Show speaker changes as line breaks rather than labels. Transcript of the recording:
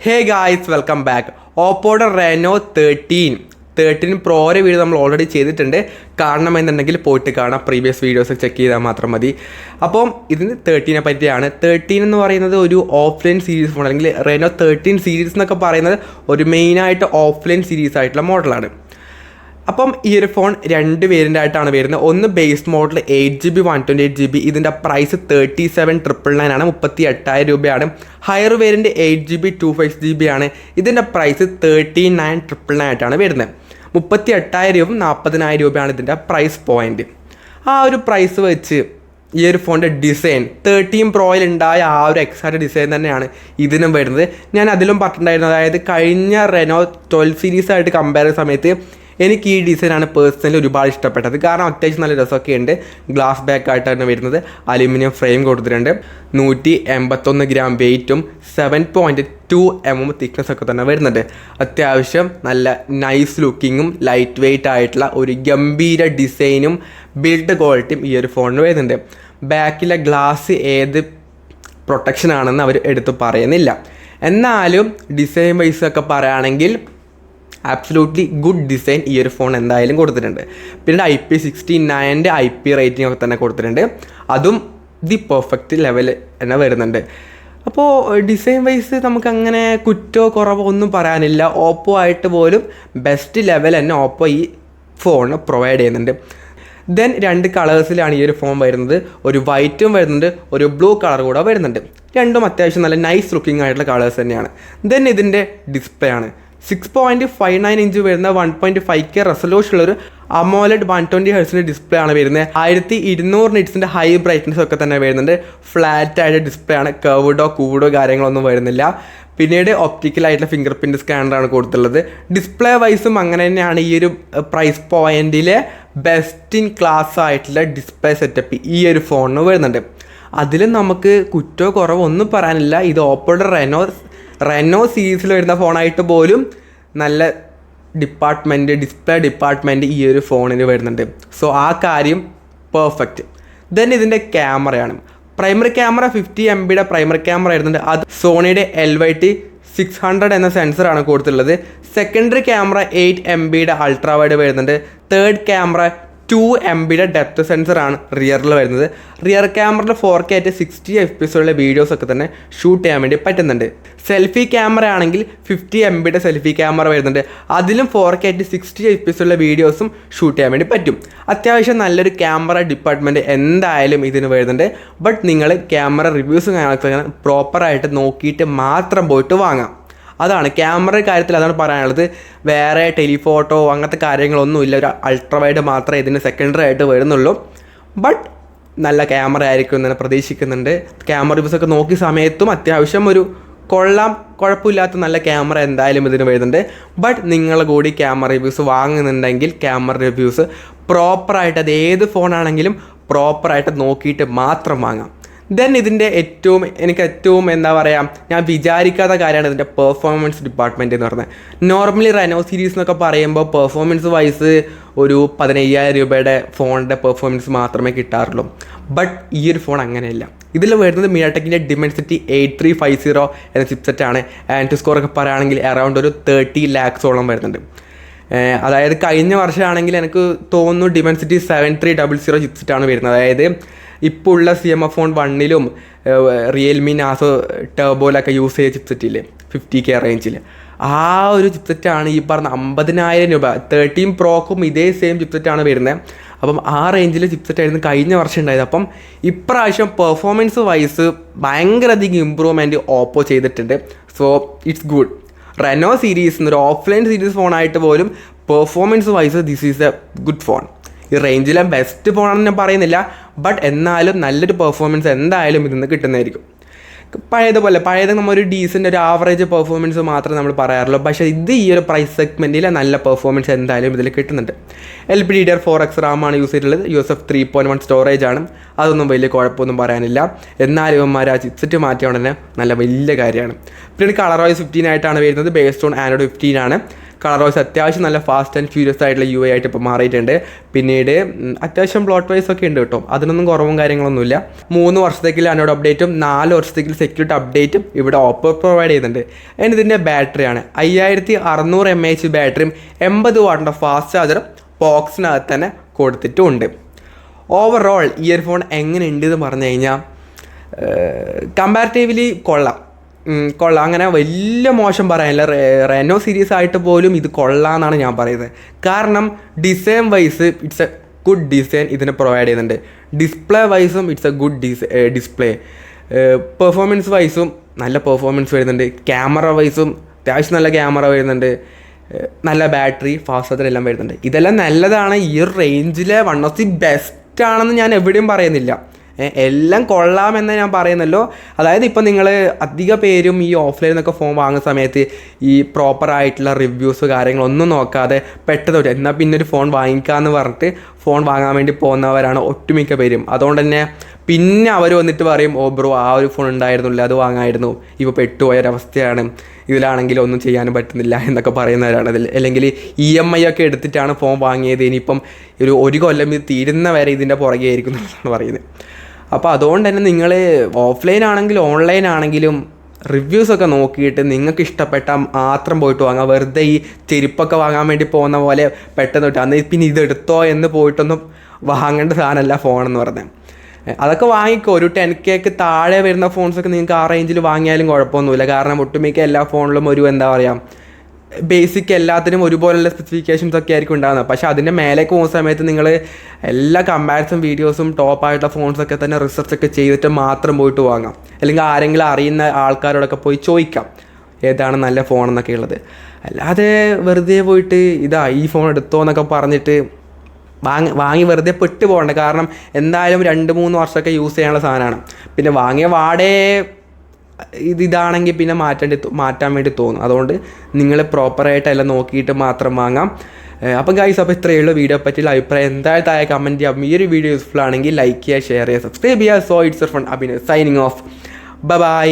ഹേ guys, welcome back. ഓപ്പോയുടെ Reno 13 പ്രോയുടെ video നമ്മൾ ഓൾറെഡി ചെയ്തിട്ടുണ്ട്. കാണണമെന്നുണ്ടെങ്കിൽ പോയിട്ട് കാണാം, പ്രീവിയസ് വീഡിയോസ് ചെക്ക് ചെയ്താൽ മാത്രം മതി. അപ്പം ഇതിന് 13 പറ്റിയാണ്. 13 എന്ന് പറയുന്നത് ഒരു ഓഫ്ലൈൻ സീരീസ് ഫോൺ, അല്ലെങ്കിൽ റെനോ 13 സീരീസ് എന്നൊക്കെ പറയുന്നത് ഒരു മെയിനായിട്ട് ഓഫ്ലൈൻ സീരീസ് ആയിട്ടുള്ള മോഡലാണ്. അപ്പം ഈ ഒരു ഫോൺ രണ്ട് വേരിയൻ്റായിട്ടാണ് വരുന്നത്. ഒന്ന് ബേസ് മോഡൽ 8GB 128GB, ഇതിൻ്റെ പ്രൈസ് 37,999 ആണ്, 38,000 രൂപയാണ്. ഹയർ വേരിയൻ്റ് 8GB 256GB ആണ്, ഇതിൻ്റെ പ്രൈസ് 39,999 ആയിട്ടാണ് വരുന്നത്. 38,000 രൂപയും 40,000 രൂപയാണ് ഇതിൻ്റെ പ്രൈസ് പോയിൻറ്റ്. ആ ഒരു പ്രൈസ് വെച്ച് ഈ ഒരു ഫോണിൻ്റെ ഡിസൈൻ 13 പ്രോയിൽ ഉണ്ടായ ആ ഒരു എക്സാക്റ്റ് ഡിസൈൻ തന്നെയാണ് ഇതിനും വരുന്നത്. ഞാൻ അതിലും പറഞ്ഞിട്ടുണ്ടായിരുന്നു, അതായത് കഴിഞ്ഞ റെനോ 12 സീരീസായിട്ട് കമ്പയർ ചെയ്യുന്ന സമയത്ത് എനിക്ക് ഈ ഡിസൈനാണ് പേഴ്സണലി ഒരുപാട് ഇഷ്ടപ്പെട്ടത്. കാരണം അത്യാവശ്യം നല്ല രസമൊക്കെ ഉണ്ട്. ഗ്ലാസ് ബാക്ക് ആയിട്ടാണ് വരുന്നത്, അലുമിനിയം ഫ്രെയിം കൊടുത്തിട്ടുണ്ട്, 181 ഗ്രാം വെയിറ്റും 7.2 mm തിക്നെസ് ഒക്കെ തന്നെ വരുന്നുണ്ട്. അത്യാവശ്യം നല്ല നൈസ് ലുക്കിങ്ങും ലൈറ്റ് വെയ്റ്റ് ആയിട്ടുള്ള ഒരു ഗംഭീര ഡിസൈനും ബിൽഡ് ക്വാളിറ്റിയും ഈ ഒരു ഫോണിന് വരുന്നുണ്ട്. ബാക്കിലെ ഗ്ലാസ് ഏത് പ്രൊട്ടക്ഷൻ ആണെന്ന് അവർ എടുത്ത് പറയുന്നില്ല. എന്നാലും ഡിസൈൻ വൈസ് ഒക്കെ പറയുകയാണെങ്കിൽ ആബ്സലൂട്ട്ലി ഗുഡ് ഡിസൈൻ ഈ ഒരു ഫോൺ എന്തായാലും കൊടുത്തിട്ടുണ്ട്. പിന്നെ IP69 IP റേറ്റിംഗ് ഒക്കെ തന്നെ കൊടുത്തിട്ടുണ്ട്, അതും ദി പെർഫെക്റ്റ് ലെവൽ തന്നെ വരുന്നുണ്ട്. അപ്പോൾ ഡിസൈൻ വൈസ് നമുക്കങ്ങനെ കുറ്റോ കുറവോ ഒന്നും പറയാനില്ല. ഓപ്പോ ആയിട്ട് പോലും ബെസ്റ്റ് ലെവൽ തന്നെ ഓപ്പോ ഈ ഫോൺ പ്രൊവൈഡ് ചെയ്യുന്നുണ്ട്. ദെൻ രണ്ട് കളേഴ്സിലാണ് ഈ ഒരു ഫോൺ വരുന്നത്. ഒരു വൈറ്റും വരുന്നുണ്ട്, ഒരു ബ്ലൂ കളർ കൂടെ വരുന്നുണ്ട്. രണ്ടും അത്യാവശ്യം നല്ല നൈസ് ലുക്കിംഗ് ആയിട്ടുള്ള കളേഴ്സ് തന്നെയാണ്. ദെൻ ഇതിൻ്റെ ഡിസ്പ്ലേ ആണ് 6.59 ഇഞ്ച് വരുന്ന 1.5K റെസൊല്യൂഷനുള്ളൊരു അമോലഡ് 120 ഹെർട്സിൻ്റെ ഡിസ്പ്ലേ ആണ് വരുന്നത്. 1200 നിറ്റ്സിൻ്റെ ഹൈ ബ്രൈറ്റ്നസ് ഒക്കെ തന്നെ വരുന്നുണ്ട്. ഫ്ലാറ്റ് ആയിട്ട് ഡിസ്പ്ലേ ആണ്, കർവ്ഡോ കൂടോ കാര്യങ്ങളൊന്നും വരുന്നില്ല. പിന്നീട് ഒപ്റ്റിക്കലായിട്ടുള്ള ഫിംഗർ പ്രിൻറ്റ് സ്കാനറാണ് കൊടുത്തുള്ളത്. ഡിസ്പ്ലേ വൈസും അങ്ങനെ തന്നെയാണ് ഈ ഒരു പ്രൈസ് പോയിൻറ്റിലെ ബെസ്റ്റ് ഇൻ ക്ലാസ് ആയിട്ടുള്ള ഡിസ്പ്ലേ സെറ്റപ്പ് ഈ ഒരു ഫോണിന് വരുന്നുണ്ട്. അതിലും നമുക്ക് കുറ്റോ കുറവോ ഒന്നും പറയാനില്ല. ഇത് ഓപ്പോയുടെ റെനോ സീരീസിൽ വരുന്ന ഫോണായിട്ട് പോലും നല്ല ഡിസ്പ്ലേ ഡിപ്പാർട്ട്മെൻറ്റ് ഈ ഒരു ഫോണിന് വരുന്നുണ്ട്. സോ ആ കാര്യം പെർഫെക്റ്റ്. ദെൻ ഇതിൻ്റെ ക്യാമറയാണ്. Primary camera 50 MB primary camera വരുന്നുണ്ട്. അത് സോണിയുടെ LYT600 എന്ന സെൻസറാണ് കൊടുത്തിട്ടുള്ളത്. Secondary camera 8 MB ultra wide വരുന്നുണ്ട്. തേർഡ് ക്യാമറ 2 MB ഡെപ്ത് സെൻസറാണ് റിയറിൽ വരുന്നത്. റിയർ ക്യാമറയിൽ 4K ആയിട്ട് 60 FPS വീഡിയോസ് ഒക്കെ തന്നെ ഷൂട്ട് ചെയ്യാൻ വേണ്ടി പറ്റുന്നുണ്ട്. സെൽഫി ക്യാമറ ആണെങ്കിൽ 50 MB സെൽഫി ക്യാമറ വരുന്നുണ്ട്. അതിലും 4K ആയിട്ട് 60 FPS വീഡിയോസും ഷൂട്ട് ചെയ്യാൻ വേണ്ടി പറ്റും. അത്യാവശ്യം നല്ലൊരു ക്യാമറ ഡിപ്പാർട്ട്മെൻറ്റ് എന്തായാലും ഇതിന് വരുന്നുണ്ട്. ബട്ട് നിങ്ങൾ ക്യാമറ റിവ്യൂസും കാര്യങ്ങളൊക്കെ പ്രോപ്പറായിട്ട് നോക്കിയിട്ട് മാത്രം പോയിട്ട് വാങ്ങാം. അതാണ് ക്യാമറ കാര്യത്തിൽ അതാണ് പറയാനുള്ളത്. വേറെ ടെലിഫോട്ടോ അങ്ങനത്തെ കാര്യങ്ങളൊന്നുമില്ല. ഒരു അൾട്രാ വൈഡ് മാത്രമേ ഇതിന് സെക്കൻഡറി ആയിട്ട് വരുന്നുള്ളൂ. ബട്ട് നല്ല ക്യാമറ ആയിരിക്കും എന്ന് പ്രതീക്ഷിക്കുന്നുണ്ട്. ക്യാമറ റിവ്യൂസൊക്കെ നോക്കിയ സമയത്തും അത്യാവശ്യം ഒരു കുഴപ്പമില്ലാത്ത നല്ല ക്യാമറ എന്തായാലും ഇതിന് വരുന്നുണ്ട്. ബട്ട് നിങ്ങൾ കൂടി ക്യാമറ റിവ്യൂസ് വാങ്ങുന്നുണ്ടെങ്കിൽ ക്യാമറ റിവ്യൂസ് പ്രോപ്പറായിട്ട്, അത് ഏത് ഫോണാണെങ്കിലും പ്രോപ്പറായിട്ട് നോക്കിയിട്ട് മാത്രം വാങ്ങാം. ദെൻ ഇതിൻ്റെ എനിക്ക് ഏറ്റവും എന്താ പറയുക, ഞാൻ വിചാരിക്കാത്ത കാര്യമാണ് ഇതിൻ്റെ പെർഫോമൻസ് ഡിപ്പാർട്ട്മെൻറ്റ് എന്ന് പറഞ്ഞത്. നോർമലി റെനോ സീരീസ് എന്നൊക്കെ പറയുമ്പോൾ പെർഫോമൻസ് വൈസ് ഒരു 15,000 രൂപയുടെ ഫോണിൻ്റെ പെർഫോമൻസ് മാത്രമേ കിട്ടാറുള്ളൂ. ബട്ട് ഈ ഒരു ഫോൺ അങ്ങനെയല്ല. ഇതിൽ വരുന്നത് MediaTekൻ്റെ Dimensity 8350 എന്ന ചിപ്സെറ്റാണ്. ആൻഡ് സ്കോർ ഒക്കെ പറയുകയാണെങ്കിൽ അറൗണ്ട് ഒരു 30 lakhs വരുന്നുണ്ട്. അതായത് കഴിഞ്ഞ വർഷമാണെങ്കിൽ എനിക്ക് തോന്നുന്നു Dimensity 7300 ചിപ്സെറ്റാണ് വരുന്നത്. അതായത് ഇപ്പോൾ ഉള്ള CMF ഫോൺ 1ലും റിയൽമി നാസോ ടർബോയിലൊക്കെ യൂസ് ചെയ്ത ചിപ്സെറ്റില്ലേ 50K റേഞ്ചിൽ, ആ ഒരു ചിപ്സെറ്റാണ് ഈ പറഞ്ഞ 50,000 രൂപ. 13 പ്രോക്കും ഇതേ സെയിം ചിപ്സെറ്റാണ് വരുന്നത്. അപ്പം ആ റേഞ്ചിൽ ചിപ്സെറ്റായിരുന്നു കഴിഞ്ഞ വർഷം ഉണ്ടായത്. അപ്പം ഇപ്രാവശ്യം പെർഫോമൻസ് വൈസ് ഭയങ്കര അധികം ഇമ്പ്രൂവ്മെൻറ്റ് ഓപ്പോ ചെയ്തിട്ടുണ്ട്. So it's good. Reno series എന്നൊരു ഓഫ്ലൈൻ സീരീസ് ഫോണായിട്ട് പോലും performance wise this is a good phone. ഈ റേഞ്ചിലെ ബെസ്റ്റ് ഫോണാണെന്ന് ഞാൻ പറയുന്നില്ല, ബട്ട് എന്നാലും നല്ലൊരു പെർഫോമൻസ് എന്തായാലും ഇതിൽ നിന്ന് കിട്ടുന്നതായിരിക്കും. പഴയത് നമ്മൊരു ഡീസൻ്റ് ഒരു ആവറേജ് പെർഫോമൻസ് മാത്രമേ നമ്മൾ പറയാറുള്ളൂ. പക്ഷേ ഇത് ഈ ഒരു പ്രൈസ് സെഗ്മെൻറ്റിൽ നല്ല പെർഫോമൻസ് എന്തായാലും ഇതിൽ കിട്ടുന്നുണ്ട്. LPDDR4X റാമാണ് യൂസ് ചെയ്തിട്ടുള്ളത്. UFS 3.1 സ്റ്റോറേജ് ആണ്. അതൊന്നും വലിയ കുഴപ്പമൊന്നും പറയാനില്ല. എന്നാലും ഇവന്മാർ ആ ചിപ്സെറ്റ് മാറ്റിയ ഉടനെ നല്ല വലിയ കാര്യമാണ്. പിന്നെ കളർ വൈസ് 15 ആയിട്ടാണ് വരുന്നത്. ബേസ്ഡ് ഓൺ Android 15 ആണ്. കളറോസ് അത്യാവശ്യം നല്ല ഫാസ്റ്റ് ആൻഡ് ഫ്യൂരിയസ് ആയിട്ടുള്ള UI ആയിട്ട് ഇപ്പോൾ മാറിയിട്ടുണ്ട്. പിന്നീട് അത്യാവശ്യം പ്ലോട്ട് വൈസ് ഒക്കെ ഉണ്ട് കേട്ടോ, അതിനൊന്നും കുറവും കാര്യങ്ങളൊന്നുമില്ല. 3 വർഷത്തേക്കുള്ള അനോഡ് അപ്ഡേറ്റും 4 വർഷത്തേക്കുള്ള സെക്യൂരിറ്റി അപ്ഡേറ്റും ഇവിടെ ഓപ്പോ പ്രൊവൈഡ് ചെയ്യുന്നുണ്ട്. അതിന് ഇതിൻ്റെ ബാറ്ററിയാണ് 5600 mAh ബാറ്ററിയും 80 വാട്ടിൻ്റെ ഫാസ്റ്റ് ചാർജറും ബോക്സിനകത്ത് തന്നെ കൊടുത്തിട്ടുമുണ്ട്. ഓവറോൾ ഇയർഫോൺ എങ്ങനെ ഉണ്ട് എന്ന് പറഞ്ഞു കഴിഞ്ഞാൽ കമ്പാരിറ്റീവ്ലി കൊള്ളാം, അങ്ങനെ വലിയ മോശം പറയാനില്ല. റെനോ സീരീസ് ആയിട്ട് പോലും ഇത് കൊള്ളാമെന്നാണ് ഞാൻ പറയുന്നത്. കാരണം design wise it's a good design ഇതിന് പ്രൊവൈഡ് ചെയ്യുന്നുണ്ട്. ഡിസ്പ്ലേ വൈസും it's a good display. Performance വൈസും നല്ല പെർഫോമൻസ് വരുന്നുണ്ട്. ക്യാമറ വൈസും അത്യാവശ്യം നല്ല ക്യാമറ വരുന്നുണ്ട്. നല്ല ബാറ്ററി, ഫാസ്റ്റ് ചാർജർ എല്ലാം വരുന്നുണ്ട്. ഇതെല്ലാം നല്ലതാണ്. ഈ ഒരു റേഞ്ചിലെ വൺ ഓഫ് ദി ബെസ്റ്റ് ആണെന്ന് ഞാൻ എവിടെയും പറയുന്നില്ല. എല്ലാം കൊള്ളാമെന്ന് ഞാൻ പറയുന്നല്ലോ. അതായത് ഇപ്പോൾ നിങ്ങൾ അധിക പേരും ഈ ഓഫ്ലൈനിൽ നിന്നൊക്കെ ഫോൺ വാങ്ങുന്ന സമയത്ത് ഈ പ്രോപ്പറായിട്ടുള്ള റിവ്യൂസ് കാര്യങ്ങളൊന്നും നോക്കാതെ പെട്ടെന്ന് എന്നാൽ പിന്നെ ഒരു ഫോൺ വാങ്ങിക്കാമെന്ന് പറഞ്ഞിട്ട് ഫോൺ വാങ്ങാൻ വേണ്ടി പോകുന്നവരാണ് ഒട്ടുമിക്ക പേരും. അതുകൊണ്ട് തന്നെ പിന്നെ അവർ വന്നിട്ട് പറയും, ഓ ബ്രോ ആ ഒരു ഫോൺ ഉണ്ടായിരുന്നില്ല, അത് വാങ്ങായിരുന്നു, ഇപ്പോൾ പെട്ടുപോയൊരവസ്ഥയാണ്, ഇതിലാണെങ്കിൽ ഒന്നും ചെയ്യാനും പറ്റുന്നില്ല എന്നൊക്കെ പറയുന്നവരാണ്. അല്ലെങ്കിൽ EMI ഒക്കെ എടുത്തിട്ടാണ് ഫോൺ വാങ്ങിയത്, ഇനിയിപ്പം ഒരു കൊല്ലം ഇത് തീരുന്ന വരെ ഇതിൻ്റെ പുറകെ ആയിരിക്കും എന്നാണ് പറയുന്നത്. അപ്പോൾ അതുകൊണ്ട് തന്നെ നിങ്ങൾ ഓഫ്ലൈൻ ആണെങ്കിലും ഓൺലൈൻ ആണെങ്കിലും റിവ്യൂസൊക്കെ നോക്കിയിട്ട് നിങ്ങൾക്ക് ഇഷ്ടപ്പെട്ട മാത്രം പോയിട്ട് വാങ്ങാം. വെറുതെ ഈ ചെരുപ്പൊക്കെ വാങ്ങാൻ വേണ്ടി പോകുന്ന പോലെ പെട്ടെന്ന് തൊട്ട് അന്ന് പിന്നെ ഇതെടുത്തോ എന്ന് പോയിട്ടൊന്നും വാങ്ങേണ്ട സാധനമല്ല ഫോണെന്ന് പറഞ്ഞത്. അതൊക്കെ വാങ്ങിക്കോ. ഒരു 10K താഴെ വരുന്ന ഫോൺസൊക്കെ നിങ്ങൾക്ക് ആ റേഞ്ചിൽ വാങ്ങിയാലും കുഴപ്പമൊന്നുമില്ല. കാരണം ഒട്ടുമിക്ക എല്ലാ ഫോണിലും ഒരു എന്താ പറയുക ബേസിക് എല്ലാത്തിനും ഒരുപോലുള്ള സ്പെസിഫിക്കേഷൻസ് ഒക്കെ ആയിരിക്കും ഉണ്ടാകുന്നത്. പക്ഷേ അതിൻ്റെ മേലേക്ക് പോകുന്ന സമയത്ത് നിങ്ങൾ എല്ലാ കമ്പാരിസൺ വീഡിയോസും ടോപ്പായിട്ടുള്ള ഫോൺസൊക്കെ തന്നെ റിസർച്ചൊക്കെ ചെയ്തിട്ട് മാത്രം പോയിട്ട് വാങ്ങാം. അല്ലെങ്കിൽ ആരെങ്കിലും അറിയുന്ന ആൾക്കാരോടൊക്കെ പോയി ചോദിക്കാം ഏതാണ് നല്ല ഫോൺ എന്നൊക്കെ ഉള്ളത്. അല്ലാതെ വെറുതെ പോയിട്ട് ഈ ഫോൺ എടുത്തോ എന്നൊക്കെ പറഞ്ഞിട്ട് വാങ്ങി വെറുതെ പെട്ട് പോകണ്ട. കാരണം എന്തായാലും 2-3 വർഷമൊക്കെ യൂസ് ചെയ്യാനുള്ള സാധനമാണ്. പിന്നെ വാങ്ങിയ വാടേ ഇതാണെങ്കിൽ പിന്നെ മാറ്റാൻ വേണ്ടി തോന്നും. അതുകൊണ്ട് നിങ്ങൾ പ്രോപ്പറായിട്ടെല്ലാം നോക്കിയിട്ട് മാത്രം വാങ്ങാം. അപ്പം ഗൈസ്, അപ്പോൾ ഇത്രയേ ഉള്ളൂ. വീഡിയോ പറ്റിയുള്ള അഭിപ്രായം എന്തായാലും താഴെ കമൻറ്റ് ചെയ്യാം. ഈ ഒരു വീഡിയോ യൂസ്ഫുൾ ആണെങ്കിൽ ലൈക്ക് ചെയ്യുക, ഷെയർ ചെയ്യുക, സബ്സ്ക്രൈബ് ചെയ്യുക. So it's fun Abhinav signing off. By.